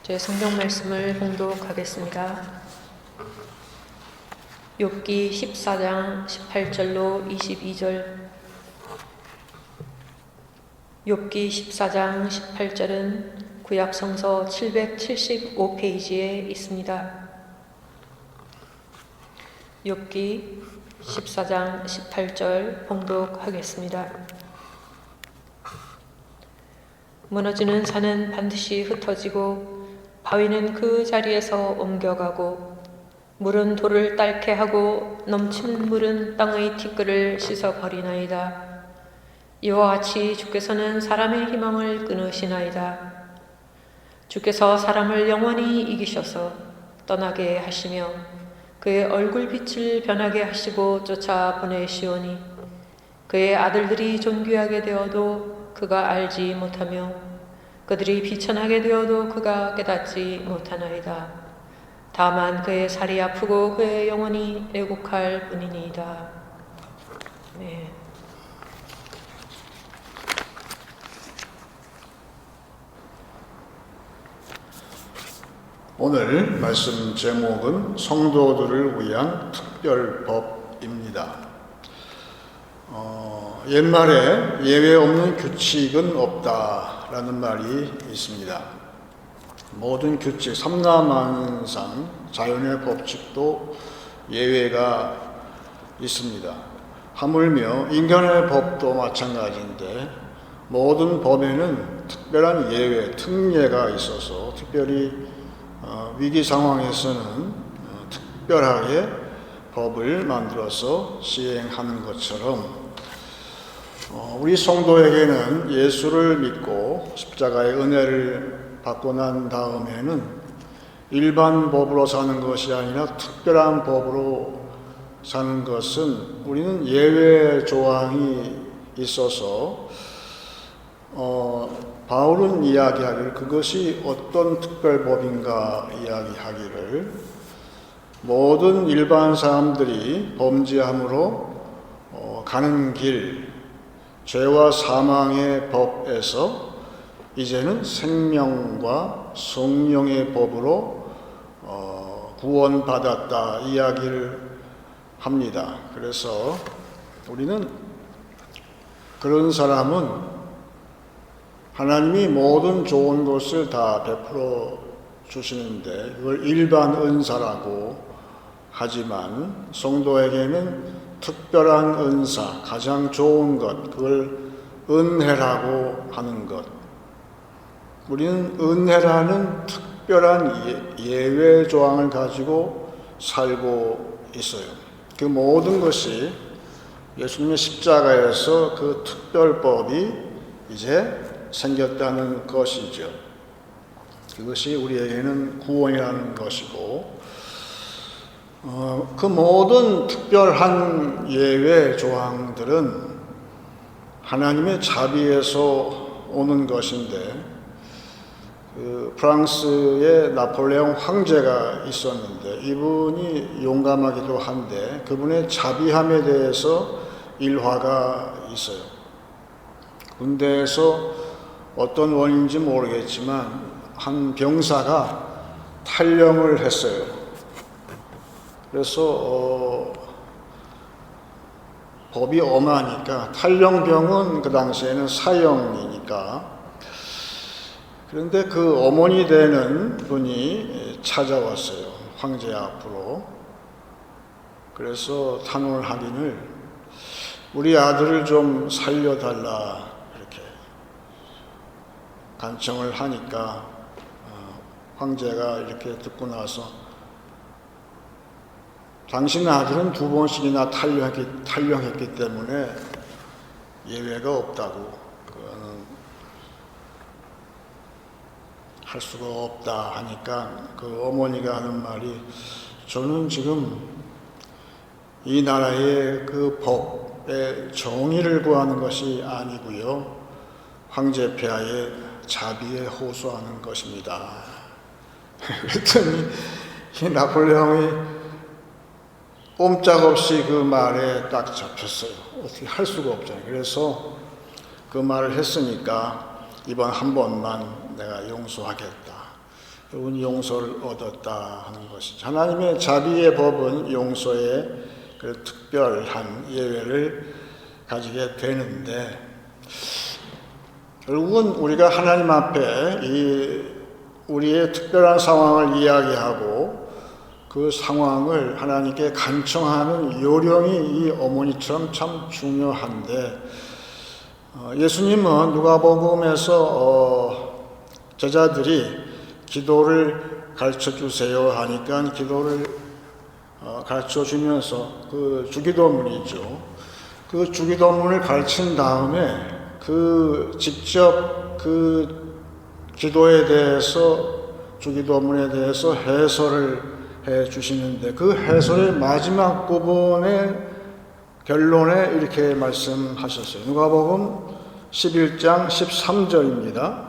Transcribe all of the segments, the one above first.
제 성경 말씀을 봉독하겠습니다. 욥기 14장 18절로 22절. 욥기 14장 18절은 구약 성서 775페이지에 있습니다. 욥기 14장 18절 봉독하겠습니다. 무너지는 산은 반드시 흩어지고 바위는 그 자리에서 옮겨가고 물은 돌을 딸게 하고 넘치는 물은 땅의 티끌을 씻어버리나이다. 이와 같이 주께서는 사람의 희망을 끊으시나이다. 주께서 사람을 영원히 이기셔서 떠나게 하시며 그의 얼굴빛을 변하게 하시고 쫓아보내시오니 그의 아들들이 존귀하게 되어도 그가 알지 못하며 그들이 비천하게 되어도 그가 깨닫지 못하나이다. 다만 그의 살이 아프고 그의 영혼이 애곡할 뿐이니이다. 네. 오늘 말씀 제목은 성도들을 위한 특별법입니다. 옛말에 예외 없는 규칙은 없다라는 말이 있습니다. 모든 규칙, 삼라만상, 자연의 법칙도 예외가 있습니다. 하물며 인간의 법도 마찬가지인데 모든 법에는 특별한 예외, 특례가 있어서 특별히 위기 상황에서는 특별하게 법을 만들어서 시행하는 것처럼 우리 성도에게는 예수를 믿고 십자가의 은혜를 받고 난 다음에는 일반 법으로 사는 것이 아니라 특별한 법으로 사는 것은 우리는 예외 조항이 있어서 바울은 이야기하기를 그것이 어떤 특별법인가 이야기하기를 모든 일반 사람들이 범죄함으로 가는 길, 죄와 사망의 법에서 이제는 생명과 성령의 법으로 구원받았다 이야기를 합니다. 그래서 우리는 그런 사람은 하나님이 모든 좋은 것을 다 베풀어 주시는데 이걸 일반 은사라고 하지만 성도에게는 특별한 은사, 가장 좋은 것, 그걸 은혜라고 하는 것. 우리는 은혜라는 특별한 예외 조항을 가지고 살고 있어요. 그 모든 것이 예수님의 십자가에서 그 특별법이 이제 생겼다는 것이죠. 그것이 우리에게는 구원이라는 것이고 그 모든 특별한 예외 조항들은 하나님의 자비에서 오는 것인데 프랑스의 나폴레옹 황제가 있었는데 이분이 용감하기도 한데 그분의 자비함에 대해서 일화가 있어요. 군대에서 어떤 원인인지 모르겠지만 한 병사가 탈영을 했어요. 그래서 법이 엄하니까 탈영병은 그 당시에는 사형이니까 그런데 그 어머니 되는 분이 찾아왔어요. 황제 앞으로. 그래서 탄원하기를 우리 아들을 좀 살려달라 이렇게 간청을 하니까 황제가 이렇게 듣고 나서 당신 아들은 2번씩이나 탈영했기 때문에 예외가 없다고 그거는 할 수가 없다 하니까 그 어머니가 하는 말이 저는 지금 이 나라의 그 법의 정의를 구하는 것이 아니고요 황제 폐하의 자비에 호소하는 것입니다. 그랬더니 이 나폴레옹이 꼼짝없이 그 말에 딱 잡혔어요. 어떻게 할 수가 없잖아요. 그래서 그 말을 했으니까 이번 한 번만 내가 용서하겠다. 결국은 용서를 얻었다 하는 것이죠. 하나님의 자비의 법은 용서의 그 특별한 예외를 가지게 되는데, 결국은 우리가 하나님 앞에 우리의 특별한 상황을 이야기하고 그 상황을 하나님께 간청하는 요령이 이 어머니처럼 참 중요한데, 예수님은 누가복음에서 제자들이 기도를 가르쳐 주세요 하니까 기도를 가르쳐 주면서 그 주기도문이죠. 그 주기도문을 가르친 다음에 직접 그 기도에 대해서, 주기도문에 대해서 해설을 해 주시는데, 그 해설의 마지막 부분의 결론에 이렇게 말씀하셨어요. 누가복음 11장 13절입니다.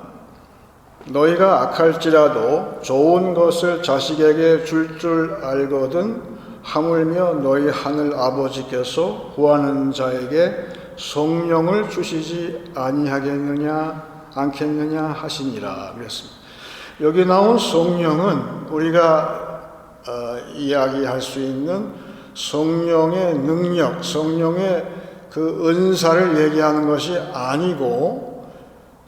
너희가 악할지라도 좋은 것을 자식에게 줄 알거든 하물며 너희 하늘 아버지께서 구하는 자에게 성령을 주시지 않겠느냐 하시니라 그랬습니다. 여기 나온 성령은 우리가 이야기할 수 있는 성령의 능력, 성령의 그 은사를 얘기하는 것이 아니고,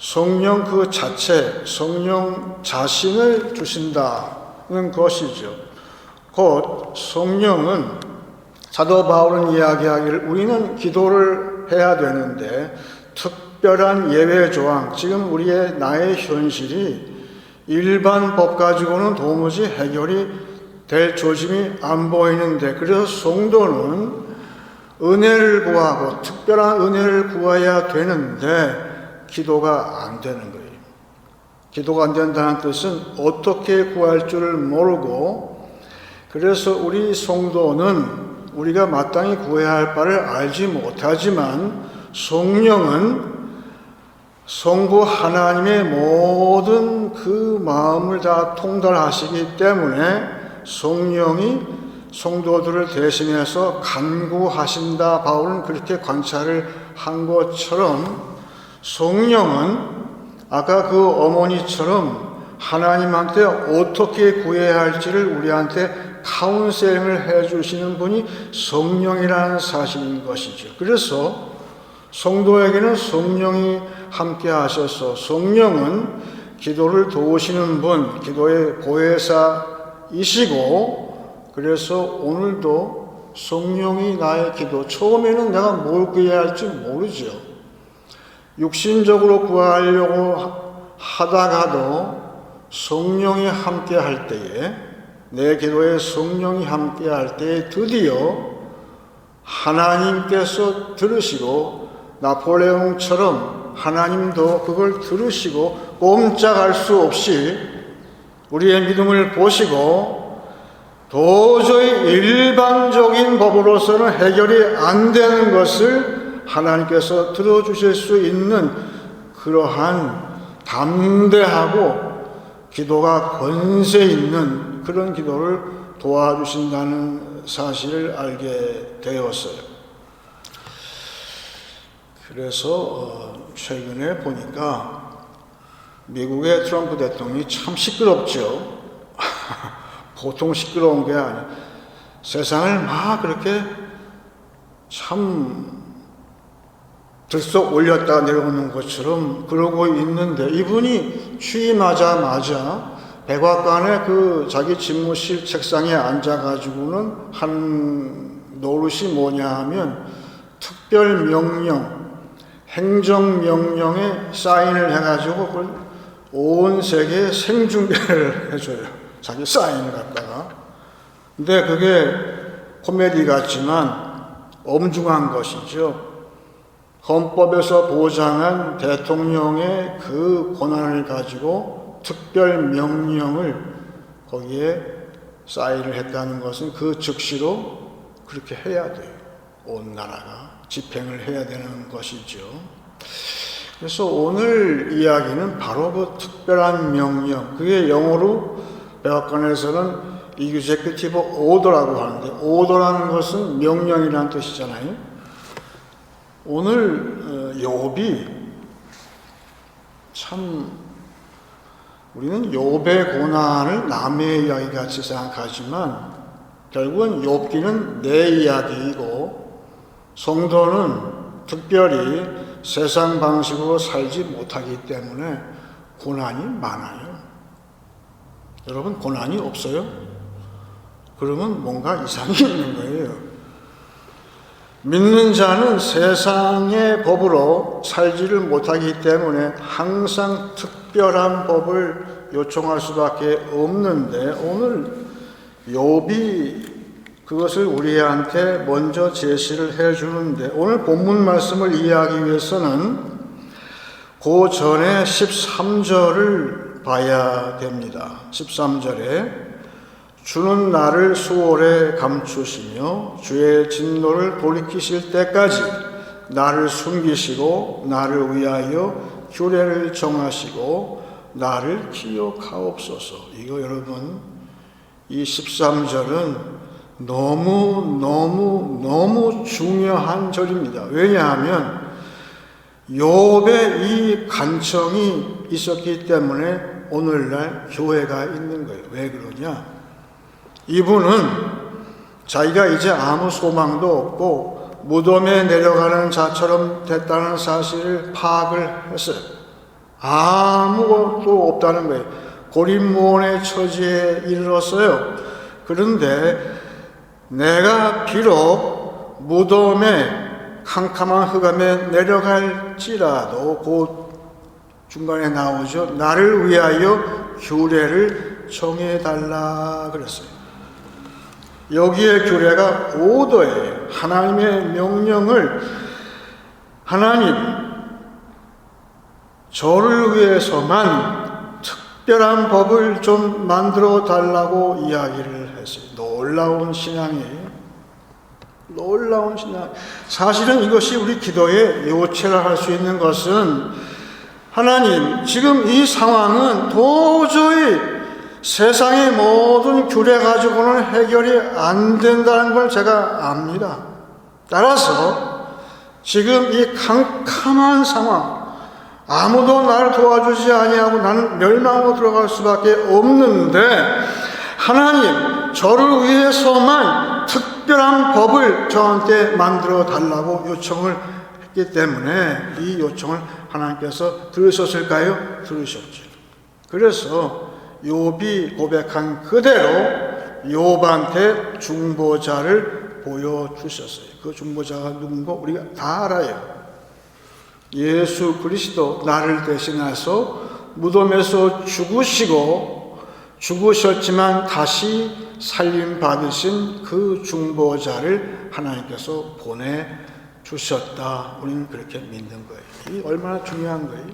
성령 그 자체, 성령 자신을 주신다는 것이죠. 곧 성령은, 사도 바울은 이야기하기를 우리는 기도를 해야 되는데 특별한 예외 조항, 지금 나의 현실이 일반 법 가지고는 도무지 해결이 될 조짐이 안 보이는데, 그래서 성도는 은혜를 구하고 특별한 은혜를 구해야 되는데 기도가 안 되는 거예요. 기도가 안 된다는 뜻은 어떻게 구할 줄을 모르고, 그래서 우리 성도는 우리가 마땅히 구해야 할 바를 알지 못하지만 성령은 성부 하나님의 모든 그 마음을 다 통달하시기 때문에 성령이 성도들을 대신해서 간구하신다. 바울은 그렇게 관찰을 한 것처럼 성령은 아까 그 어머니처럼 하나님한테 어떻게 구해야 할지를 우리한테 카운셀링을 해주시는 분이 성령이라는 사실인 것이죠. 그래서 성도에게는 성령이 함께 하셔서, 성령은 기도를 도우시는 분, 기도의 보혜사이시고, 그래서 오늘도 성령이 나의 기도, 처음에는 내가 뭘 구해야 할지 모르죠. 육신적으로 구하려고 하다가도 성령이 함께 할 때에, 내 기도에 성령이 함께 할 때에 드디어 하나님께서 들으시고, 나폴레옹처럼 하나님도 그걸 들으시고 꼼짝할 수 없이 우리의 믿음을 보시고, 도저히 일반적인 법으로서는 해결이 안 되는 것을 하나님께서 들어주실 수 있는 그러한 담대하고 기도가 권세 있는 그런 기도를 도와주신다는 사실을 알게 되었어요. 그래서 최근에 보니까 미국의 트럼프 대통령이 참 시끄럽죠. 보통 시끄러운 게 아니에요. 세상을 막 그렇게 참 들썩 올렸다 내려오는 것처럼 그러고 있는데, 이분이 취임하자마자 백악관의 그 자기 집무실 책상에 앉아가지고는 한 노릇이 뭐냐 하면 특별 명령, 행정명령에 사인을 해가지고 그걸 온 세계에 생중계를 해줘요. 자기 사인을 갖다가. 근데 그게 코미디 같지만 엄중한 것이죠. 헌법에서 보장한 대통령의 그 권한을 가지고 특별 명령을 거기에 사인을 했다는 것은 그 즉시로 그렇게 해야 돼요. 온 나라가 집행을 해야 되는 것이죠. 그래서 오늘 이야기는 바로 그 특별한 명령, 그게 영어로 백악관에서는 executive order라고 하는데, order라는 것은 명령이라는 뜻이잖아요. 오늘 욥이 참 우리는 욥의 고난을 남의 이야기 같이 생각하지만 결국은 욥기는 내 이야기이고 성도는 특별히 세상 방식으로 살지 못하기 때문에 고난이 많아요. 여러분 고난이 없어요? 그러면 뭔가 이상이 있는 거예요. 믿는 자는 세상의 법으로 살지를 못하기 때문에 항상 특별한 법을 요청할 수밖에 없는데 오늘 욥이 그것을 우리한테 먼저 제시를 해주는데 오늘 본문 말씀을 이해하기 위해서는 그 전에 13절을 봐야 됩니다. 13절에 주는 나를 수월에 감추시며 주의 진노를 돌이키실 때까지 나를 숨기시고 나를 위하여 규례를 정하시고 나를 기억하옵소서. 이거 여러분 이 13절은 너무 중요한 절입니다. 왜냐하면 욥의 이 간청이 있었기 때문에 오늘날 교회가 있는 거예요. 왜 그러냐? 이분은 자기가 이제 아무 소망도 없고 무덤에 내려가는 자처럼 됐다는 사실을 파악을 했어요. 아무것도 없다는 거예요. 고립무원의 처지에 이르렀어요. 그런데 내가 비록 무덤에 캄캄한 흑암에 내려갈지라도 곧 중간에 나오죠. 나를 위하여 규례를 정해달라 그랬어요. 여기에 규례가 오더예요. 하나님의 명령을 하나님 저를 위해서만 특별한 법을 좀 만들어 달라고 이야기를 했어요. 놀라운 신앙이에요. 놀라운 신앙. 사실은 이것이 우리 기도의 요체를 할 수 있는 것은 하나님 지금 이 상황은 도저히 세상의 모든 규례 가지고는 해결이 안 된다는 걸 제가 압니다. 따라서 지금 이 캄캄한 상황, 아무도 나를 도와주지 아니하고 나는 멸망으로 들어갈 수밖에 없는데 하나님 저를 위해서만 특별한 법을 저한테 만들어 달라고 요청을 했기 때문에 이 요청을 하나님께서 들으셨을까요? 들으셨죠. 그래서 욥이 고백한 그대로 욥한테 중보자를 보여주셨어요. 그 중보자가 누군가 우리가 다 알아요. 예수 그리스도 나를 대신해서 무덤에서 죽으셨지만 다시 살림 받으신 그 중보자를 하나님께서 보내주셨다. 우리는 그렇게 믿는 거예요. 이 얼마나 중요한 거예요.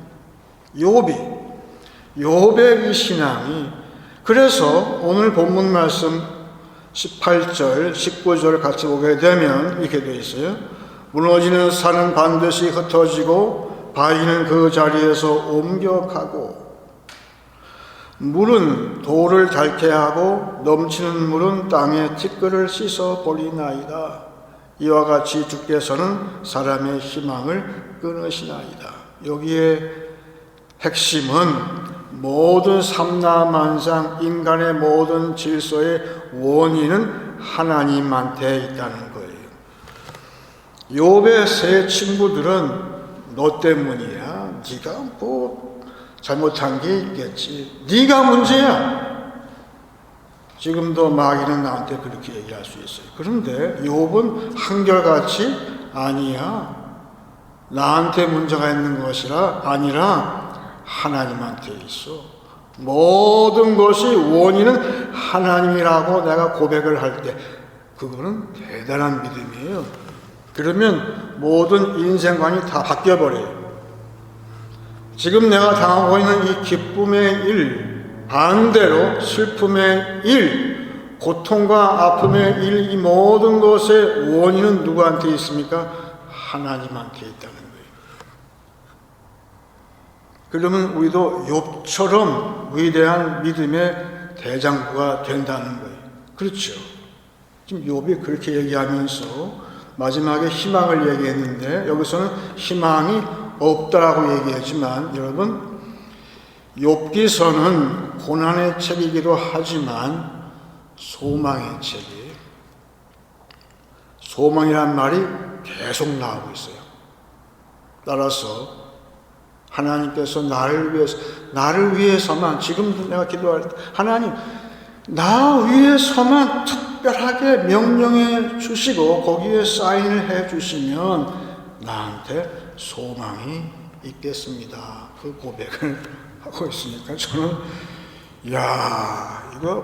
욥의 이 신앙이 그래서 오늘 본문 말씀 18절, 19절 같이 보게 되면 이렇게 되어 있어요. 무너지는 산은 반드시 흩어지고 바위는 그 자리에서 옮겨가고 물은 돌을 닳게 하고 넘치는 물은 땅의 티끌을 씻어 버리나이다. 이와 같이 주께서는 사람의 희망을 끊으시나이다. 여기에 핵심은 모든 삼라만상 인간의 모든 질서의 원인은 하나님한테 있다는 거예요. 욥의 세 친구들은 너 때문이야. 네가 뭐 잘못한 게 있겠지. 네가 문제야. 지금도 마귀는 나한테 그렇게 얘기할 수 있어요. 그런데 욥은 한결같이 아니야. 나한테 문제가 있는 것이라 아니라 하나님한테 있어. 모든 것이 원인은 하나님이라고 내가 고백을 할 때 그거는 대단한 믿음이에요. 그러면 모든 인생관이 다 바뀌어버려요. 지금 내가 당하고 있는 이 기쁨의 일, 반대로 슬픔의 일, 고통과 아픔의 일, 이 모든 것의 원인은 누구한테 있습니까? 하나님한테 있다는 거예요. 그러면 우리도 욥처럼 위대한 믿음의 대장부가 된다는 거예요. 그렇죠. 지금 욥이 그렇게 얘기하면서 마지막에 희망을 얘기했는데 여기서는 희망이 없다라고 얘기하지만 여러분 욥기서는 고난의 책이기도 하지만 소망의 책이에요. 소망이란 말이 계속 나오고 있어요. 따라서 하나님께서 나를 위해서만, 지금도 내가 기도할 때 하나님 나 위해서만 특별하게 명령해 주시고 거기에 사인을 해 주시면 나한테 소망이 있겠습니다. 그 고백을 하고 있으니까 저는 이거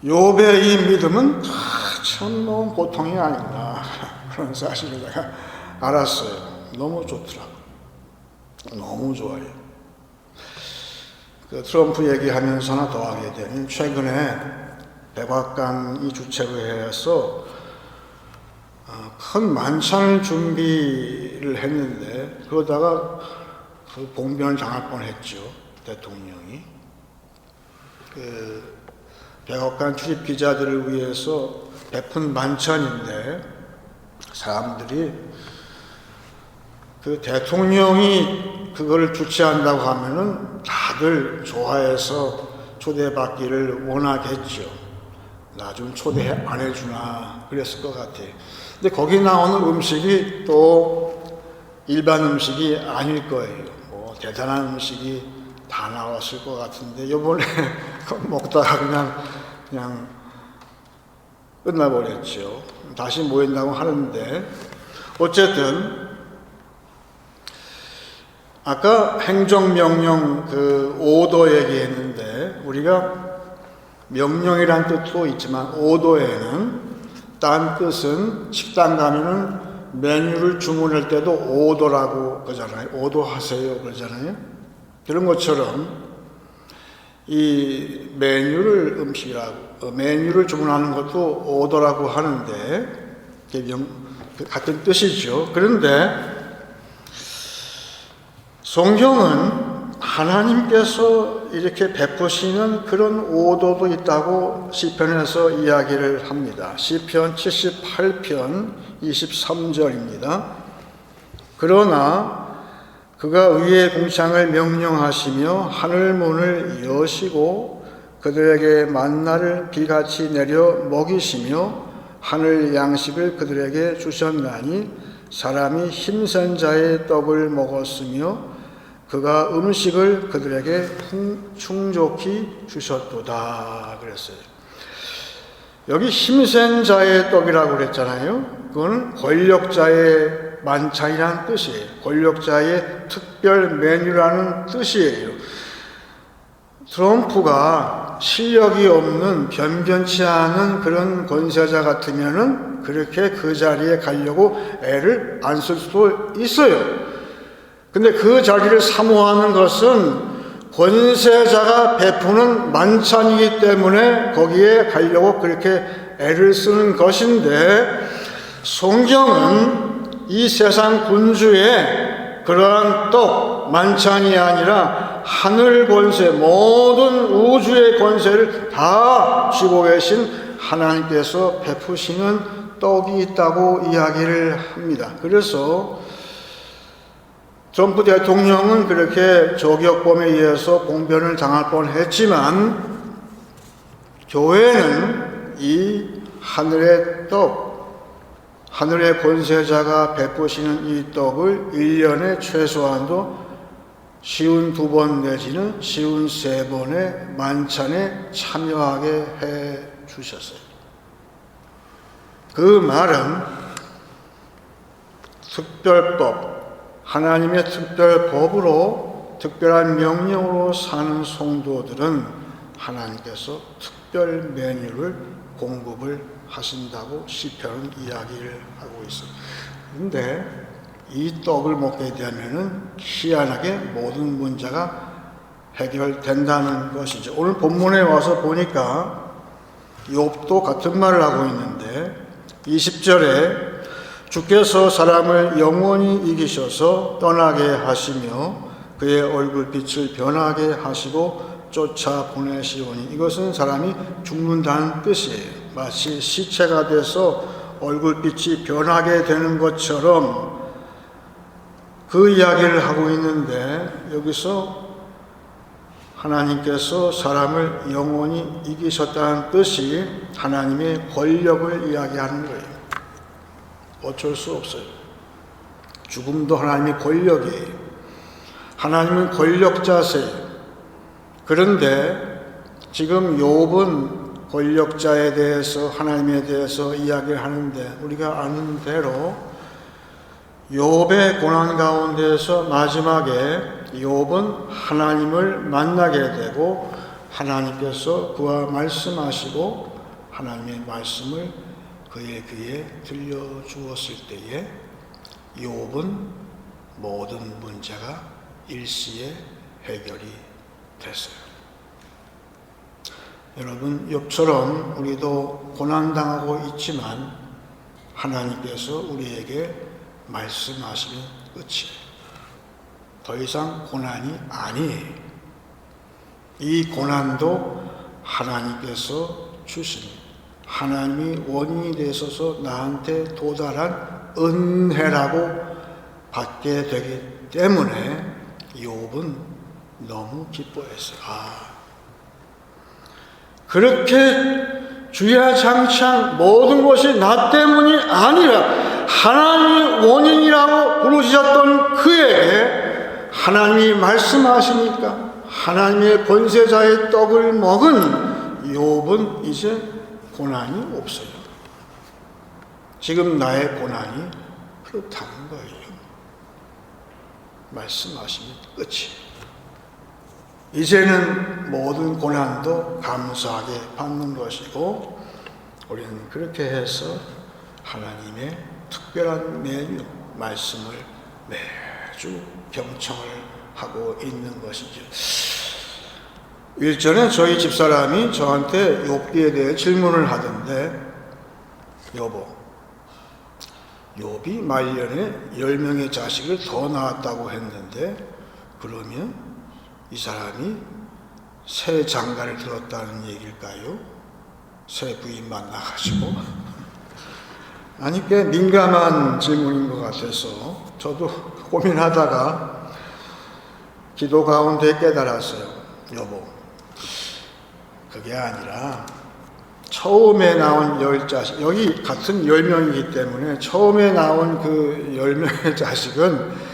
욥의 이 믿음은 참 너무 보통이 아닌가 그런 사실을 내가 알았어요. 너무 좋더라고요. 너무 좋아요. 그 트럼프 얘기하면서 하나 더 하게 되면 최근에 백악관이 주최를 해서 큰 만찬을 준비를 했는데 그러다가 그 봉변을 당할 뻔했죠. 대통령이. 그 백악관 출입 기자들을 위해서 베푼 만찬인데 사람들이 그 대통령이 그걸 주최한다고 하면은 다들 좋아해서 초대받기를 원하겠죠. 나 좀 초대 안 해주나 그랬을 것 같아요. 근데 거기 나오는 음식이 또 일반 음식이 아닐 거예요. 뭐 대단한 음식이 다 나왔을 것 같은데 이번에 먹다가 그냥 끝나버렸죠. 다시 모인다고 하는데 어쨌든 아까 행정명령 그 오더 얘기했는데 우리가 명령이란 뜻도 있지만 오더에는 딴 뜻은 식당 가면은 메뉴를 주문할 때도 오더라고 그러잖아요. 오더하세요 그러잖아요. 그런 것처럼 이 메뉴를 주문하는 것도 오더라고 하는데 같은 뜻이죠. 그런데 성경은 하나님께서 이렇게 베푸시는 그런 오더도 있다고 시편에서 이야기를 합니다. 시편 78편 23절입니다. 그러나 그가 의의 궁창을 명령하시며 하늘 문을 여시고 그들에게 만나를 비같이 내려 먹이시며 하늘 양식을 그들에게 주셨나니 사람이 힘센 자의 떡을 먹었으며 그가 음식을 그들에게 충족히 주셨도다 그랬어요. 여기 힘센 자의 떡이라고 그랬잖아요. 그건 권력자의 만찬이라는 뜻이에요. 권력자의 특별 메뉴라는 뜻이에요. 트럼프가 실력이 없는 변변치 않은 그런 권세자 같으면은 그렇게 그 자리에 가려고 애를 안 쓸 수도 있어요. 근데 그 자리를 사모하는 것은 권세자가 베푸는 만찬이기 때문에 거기에 가려고 그렇게 애를 쓰는 것인데 성경은 이 세상 군주의 그러한 떡, 만찬이 아니라 하늘 권세, 모든 우주의 권세를 다 쥐고 계신 하나님께서 베푸시는 떡이 있다고 이야기를 합니다. 그래서 트럼프 대통령은 그렇게 저격범에 의해서 봉변을 당할 뻔했지만 교회는 이 하늘의 떡, 하늘의 권세자가 베푸시는 이 떡을 1년에 최소한도 쉬운 2번 내지는 쉬운 3번의 만찬에 참여하게 해 주셨어요. 그 말은 특별법, 하나님의 특별법으로 특별한 명령으로 사는 성도들은 하나님께서 특별 메뉴를 공급을 하신다고 시편은 이야기를 하고 있어요. 그런데 이 떡을 먹게 되면은 희한하게 모든 문제가 해결된다는 것이죠. 오늘 본문에 와서 보니까 욥도 같은 말을 하고 있는데 20절에 주께서 사람을 영원히 이기셔서 떠나게 하시며 그의 얼굴빛을 변하게 하시고 쫓아보내시오니 이것은 사람이 죽는다는 뜻이에요. 마치 시체가 돼서 얼굴빛이 변하게 되는 것처럼 그 이야기를 하고 있는데 여기서 하나님께서 사람을 영원히 이기셨다는 뜻이 하나님의 권력을 이야기하는 거예요. 어쩔 수 없어요. 죽음도 하나님의 권력이에요. 하나님은 권력자세요. 그런데 지금 욥은 권력자에 대해서 하나님에 대해서 이야기를 하는데 우리가 아는 대로 욥의 고난 가운데서 마지막에 욥은 하나님을 만나게 되고 하나님께서 그와 말씀하시고 하나님의 말씀을 그의 귀에 들려주었을 때에 욥은 모든 문제가 일시에 해결이 됐어요. 여러분, 욥처럼 우리도 고난당하고 있지만 하나님께서 우리에게 말씀하시면 끝이에요. 더 이상 고난이 아니에요. 이 고난도 하나님께서 주신 하나님이 원인이 되셔서 나한테 도달한 은혜라고 받게 되기 때문에 욥은 너무 기뻐했어요. 그렇게 주야장창 모든 것이 나 때문이 아니라 하나님이 원인이라고 부르셨던 그에게 하나님이 말씀하시니까 하나님의 권세자의 떡을 먹은 욥은 이제 고난이 없어요. 지금 나의 고난이 그렇다는 거예요. 말씀하시면 끝이에요. 이제는 모든 고난도 감사하게 받는 것이고 우리는 그렇게 해서 하나님의 특별한 메뉴, 말씀을 매주 경청을 하고 있는 것이죠. 일전에 저희 집사람이 저한테 욥기에 대해 질문을 하던데, 여보, 욥이 말년에 10명의 자식을 더 낳았다고 했는데 그러면 이 사람이 새 장가를 들었다는 얘기일까요? 새 부인 만나가지고? 아니, 꽤 민감한 질문인 것 같아서 저도 고민하다가 기도 가운데 깨달았어요. 여보, 그게 아니라 처음에 나온 10자식, 여기 같은 10명이기 때문에 처음에 나온 그 10명의 자식은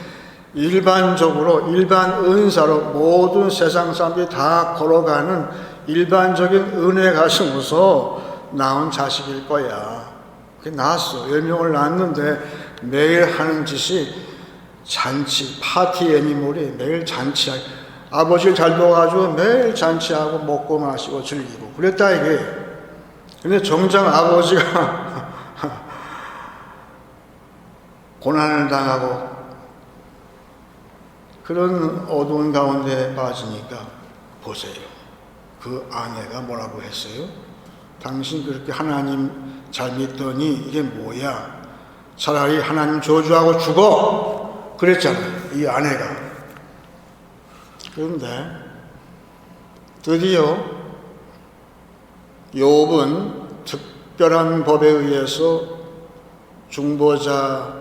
일반적으로 일반 은사로 모든 세상 사람들이 다 걸어가는 일반적인 은혜 가슴으로서 나온 자식일 거야. 그게 낳았어. 10명을 낳았는데 매일 하는 짓이 잔치, 파티 애니몰이 매일 잔치하고 아버지를 잘 봐가지고 매일 잔치하고 먹고 마시고 즐기고 그랬다 이게. 근데 정작 아버지가 고난을 당하고 그런 어두운 가운데 빠지니까 보세요. 그 아내가 뭐라고 했어요? 당신 그렇게 하나님 잘 믿더니 이게 뭐야? 차라리 하나님 저주하고 죽어! 그랬잖아요. 이 아내가. 그런데 드디어 욥은 특별한 법에 의해서 중보자,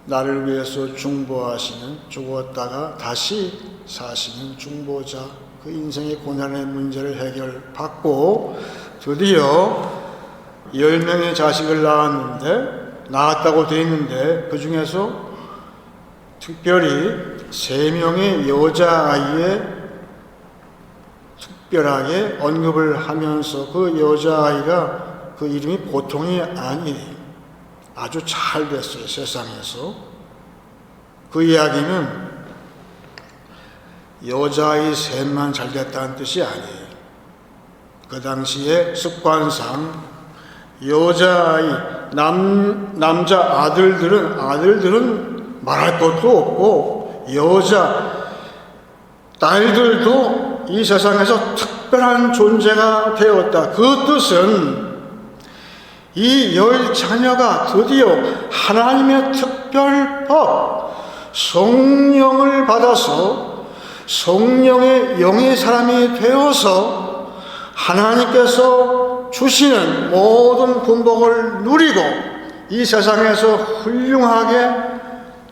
나를 위해서 중보하시는, 죽었다가 다시 사시는 중보자, 그 인생의 고난의 문제를 해결받고 드디어 10명의 자식을 낳았다고 되어 있는데 그 중에서 특별히 3명의 여자아이에 특별하게 언급을 하면서 그 여자아이가 그 이름이 보통이 아니에요. 아주 잘 됐어요, 세상에서. 그 이야기는 여자아이 셋만 잘 됐다는 뜻이 아니에요. 그 당시에 습관상 여자아이, 남자 아들들은 말할 것도 없고 여자 딸들도 이 세상에서 특별한 존재가 되었다. 그 뜻은 이 10자녀가 드디어 하나님의 특별법, 성령을 받아서 성령의 영의 사람이 되어서 하나님께서 주시는 모든 분복을 누리고 이 세상에서 훌륭하게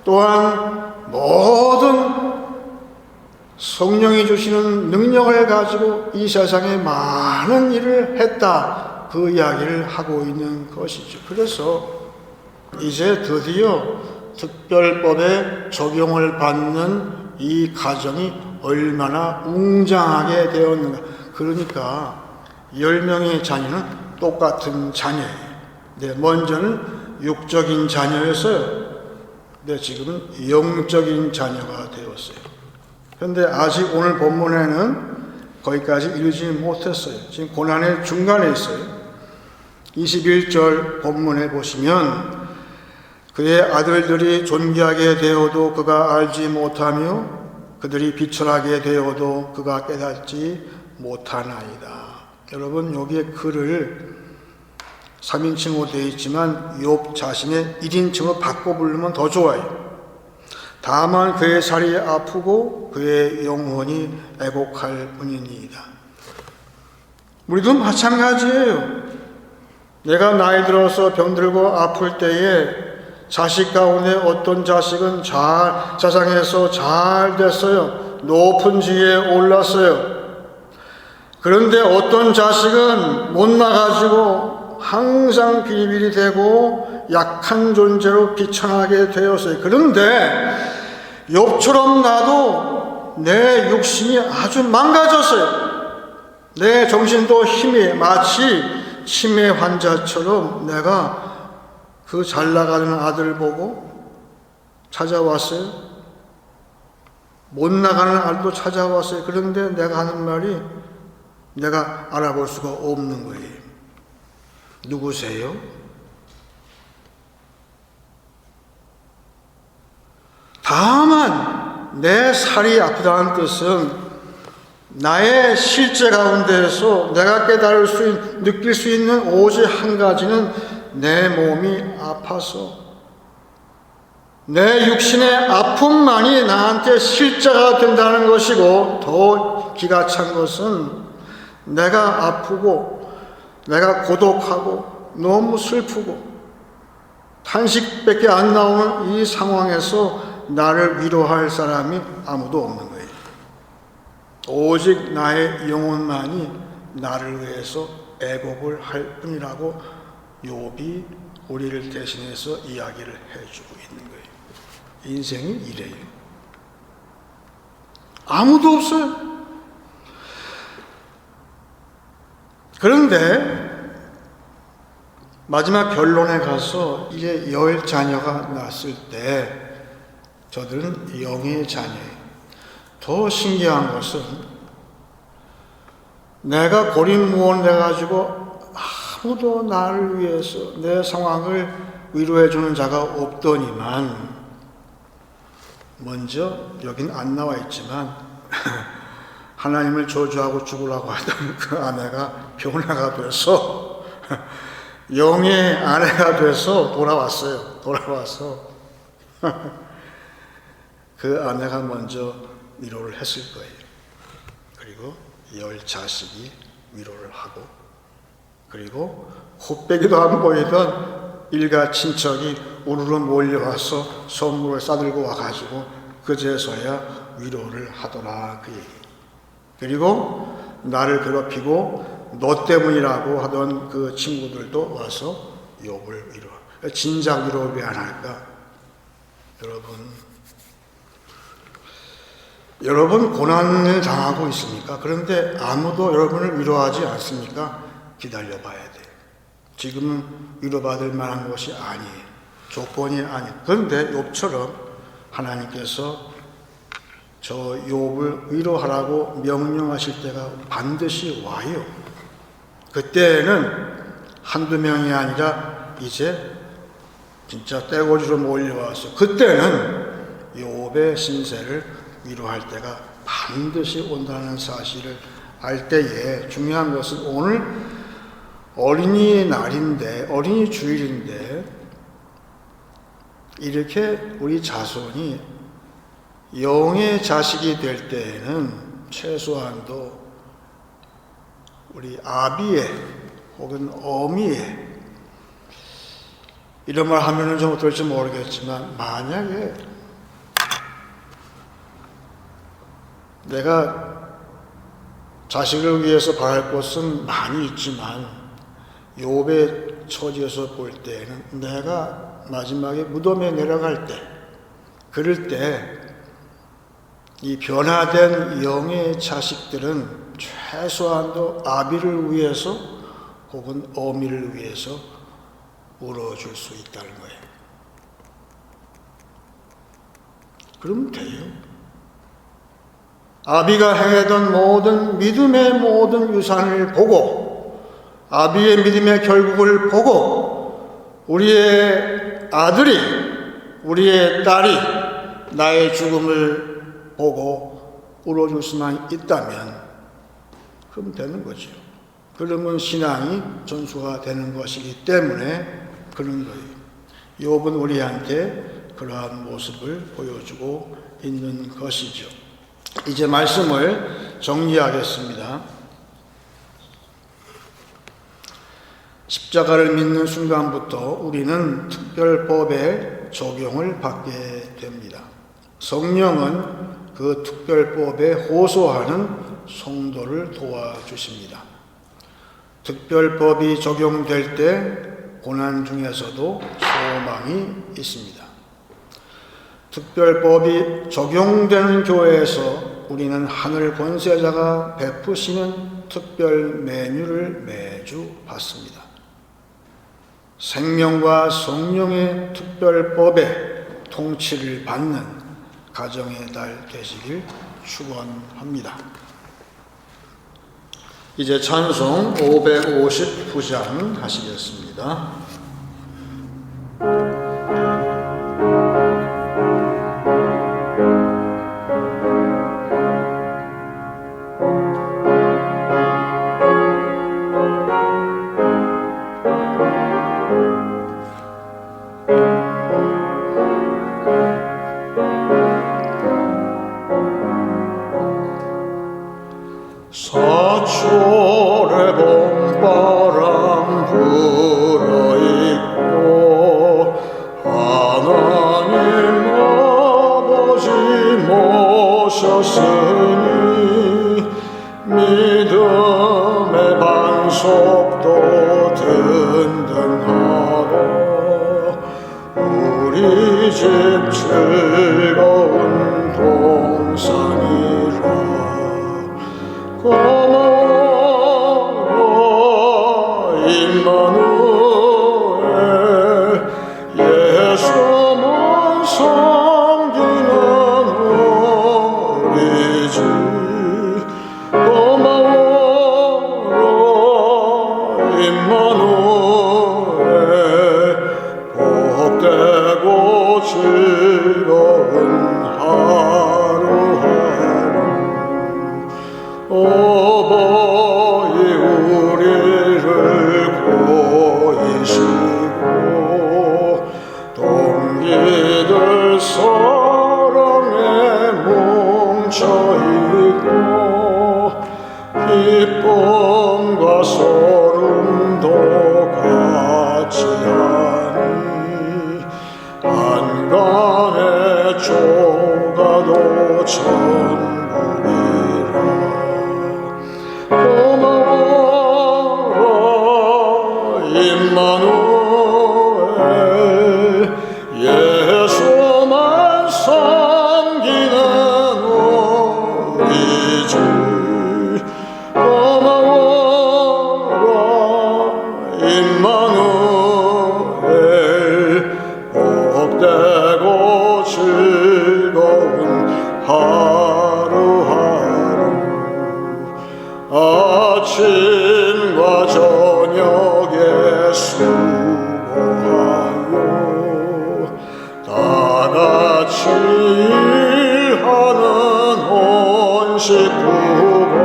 또한 모든 성령이 주시는 능력을 가지고 이 세상에 많은 일을 했다. 그 이야기를 하고 있는 것이죠. 그래서 이제 드디어 특별법의 적용을 받는 이 가정이 얼마나 웅장하게 되었는가. 그러니까 10명의 자녀는 똑같은 자녀예요. 네, 먼저는 육적인 자녀였어요. 네, 지금은 영적인 자녀가 되었어요. 그런데 아직 오늘 본문에는 거기까지 이르지 못했어요. 지금 고난의 중간에 있어요. 21절 본문에 보시면 그의 아들들이 존귀하게 되어도 그가 알지 못하며 그들이 비천하게 되어도 그가 깨닫지 못하나이다. 여러분, 여기에 그를 3인칭으로 되어 있지만 욥 자신의 1인칭으로 바꿔 부르면 더 좋아요. 다만 그의 살이 아프고 그의 영혼이 애곡할 뿐이니이다. 우리도 마찬가지예요. 내가 나이 들어서 병들고 아플 때에 자식 가운데 어떤 자식은 잘 세상에서 잘 됐어요. 높은 지위에 올랐어요. 그런데 어떤 자식은 못 나가지고 항상 비리비리 되고 약한 존재로 비천하게 되었어요. 그런데 욥처럼 나도 내 육신이 아주 망가졌어요. 내 정신도 힘이 마치 치매 환자처럼 내가 그 잘 나가는 아들 보고 찾아왔어요. 못 나가는 아들도 찾아왔어요. 그런데 내가 하는 말이 내가 알아볼 수가 없는 거예요. 누구세요? 다만 내 살이 아프다는 뜻은 나의 실제 가운데에서 내가 깨달을 수 느낄 수 있는 오직 한 가지는 내 몸이 아파서 내 육신의 아픔만이 나한테 실제가 된다는 것이고, 더 기가 찬 것은 내가 아프고 내가 고독하고 너무 슬프고 탄식밖에 안 나오는 이 상황에서 나를 위로할 사람이 아무도 없는 거예요. 오직 나의 영혼만이 나를 위해서 애곡을 할 뿐이라고 욥이 우리를 대신해서 이야기를 해주고 있는 거예요. 인생이 이래요. 아무도 없어요. 그런데 마지막 결론에 가서 이제 10자녀가 났을 때 저들은 영의 자녀예요. 더 신기한 것은 내가 고립무원돼가지고 아무도 나를 위해서 내 상황을 위로해주는 자가 없더니만, 먼저 여긴 안 나와 있지만 하나님을 저주하고 죽으라고 하던 그 아내가 변화가 돼서 영의 아내가 돼서 돌아왔어요. 돌아와서 그 아내가 먼저 위로를 했을 거예요. 그리고 10 자식이 위로를 하고, 그리고 곱빼기도 안 보이던 일가 친척이 우르르 몰려와서 선물을 싸들고 와가지고 그제서야 위로를 하더라, 그 얘기. 그리고 나를 괴롭히고 너 때문이라고 하던 그 친구들도 와서 욥을 위로. 진작 위로를 왜 안 할까? 여러분 고난을 당하고 있습니까? 그런데 아무도 여러분을 위로하지 않습니까? 기다려봐야 돼요. 지금은 위로받을 만한 것이 아니에요. 조건이 아니에요. 그런데 욥처럼 하나님께서 저 욥을 위로하라고 명령하실 때가 반드시 와요. 그때는 한두 명이 아니라 이제 진짜 떼거지로 몰려와서 그때는 욥의 신세를 위로할 때가 반드시 온다는 사실을 알 때에, 중요한 것은 오늘 어린이날인데, 어린이 주일인데 이렇게 우리 자손이 영의 자식이 될 때에는 최소한도 우리 아비의 혹은 어미의, 이런 말 하면은 좀 어떨지 모르겠지만, 만약에 내가 자식을 위해서 바랄 것은 많이 있지만 욥의 처지에서 볼 때에는 내가 마지막에 무덤에 내려갈 때, 그럴 때 이 변화된 영의 자식들은 최소한도 아비를 위해서 혹은 어미를 위해서 울어줄 수 있다는 거예요. 그러면 돼요. 아비가 행했던 모든 믿음의 모든 유산을 보고 아비의 믿음의 결국을 보고 우리의 아들이, 우리의 딸이 나의 죽음을 보고 울어줄 수만 있다면 그럼 되는 거죠. 그러면 신앙이 전수가 되는 것이기 때문에 그런 거예요. 욥은 우리한테 그러한 모습을 보여주고 있는 것이죠. 이제 말씀을 정리하겠습니다. 십자가를 믿는 순간부터 우리는 특별법의 적용을 받게 됩니다. 성령은 그 특별법에 호소하는 성도를 도와주십니다. 특별법이 적용될 때 고난 중에서도 소망이 있습니다. 특별법이 적용되는 교회에서 우리는 하늘 권세자가 베푸시는 특별 메뉴를 매주 받습니다. 생명과 성령의 특별법에 통치를 받는 가정의 달 되시길 축원합니다. 이제 찬송 559장 하시겠습니다. 서초래 봄바람 불어있고 하나님 아버지 모셨으니 믿음의 반석도 든든하고 우리 집 즐거운 동산이라 고마워 임마누엘 예수만 섬기는 우리 집 고마워 임마누엘 복되고 즐거운 하루하루 어버이 우리를 고이시고 동기들 사랑에 뭉쳐있고 기쁨과 소름도 같이 하니 안간의 조가도 천국이라 고마워 임마누엘 예수만 섬기는 우리 집 고마워 임마누엘 복되고 즐거운 하루하루 아침과 저녁에 수고하여 다같이 일하는 온 식구가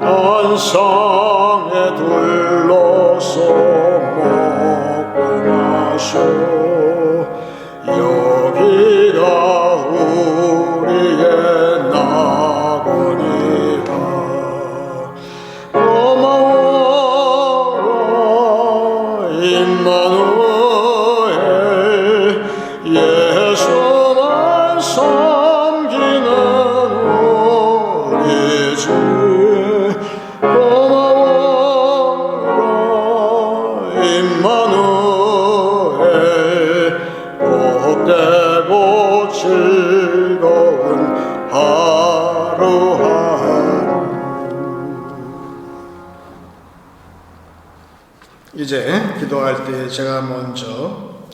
안상에 둘러서 먹고 마셔 여기가 우리의 낙원이라 고마워 임마누엘 예수만 섬기는 이제 기도할 때 제가 먼저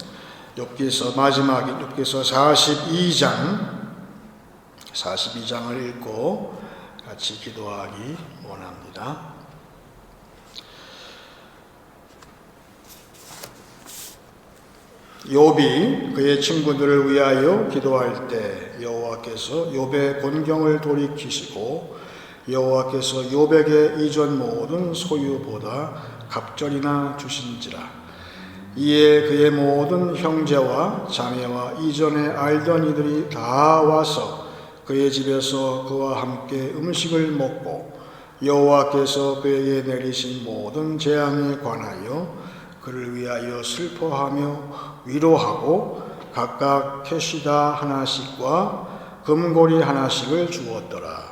욥기서 마지막 욥기서 42장을 읽고 같이 기도하기 원합니다. 욥이 그의 친구들을 위하여 기도할 때 여호와께서 욥의 곤경을 돌이키시고 여호와께서 욥에게 이전 모든 소유보다 갑절이나 주신지라. 이에 그의 모든 형제와 자매와 이전에 알던 이들이 다 와서 그의 집에서 그와 함께 음식을 먹고 여호와께서 그에게 내리신 모든 재앙에 관하여 그를 위하여 슬퍼하며 위로하고 각각 캐시다 하나씩과 금고리 하나씩을 주었더라.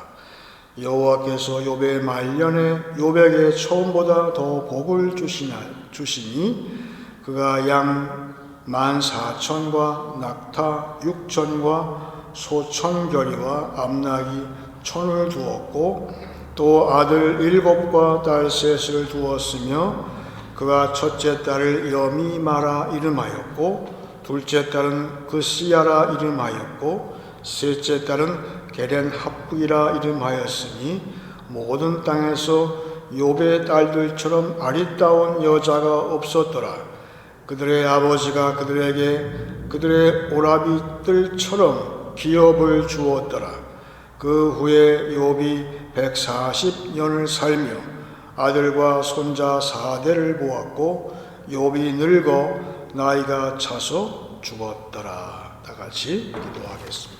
여호와께서 욥의 말년에 욥에게 처음보다 더 복을 주시니 그가 양 14,000과 낙타 6,000과 소 1,000결이와 암나기 1,000을 두었고 또 아들 7과 딸 3을 두었으며 그가 첫째 딸을 여미마라 이름하였고 둘째 딸은 그시야라 이름하였고 셋째 딸은 게렌 합부이라 이름하였으니 모든 땅에서 욥의 딸들처럼 아리따운 여자가 없었더라. 그들의 아버지가 그들에게 그들의 오라비들처럼 기업을 주었더라. 그 후에 욥이 140년을 살며 아들과 손자 4대를 보았고 욥이 늙어 나이가 차서 죽었더라. 다 같이 기도하겠습니다.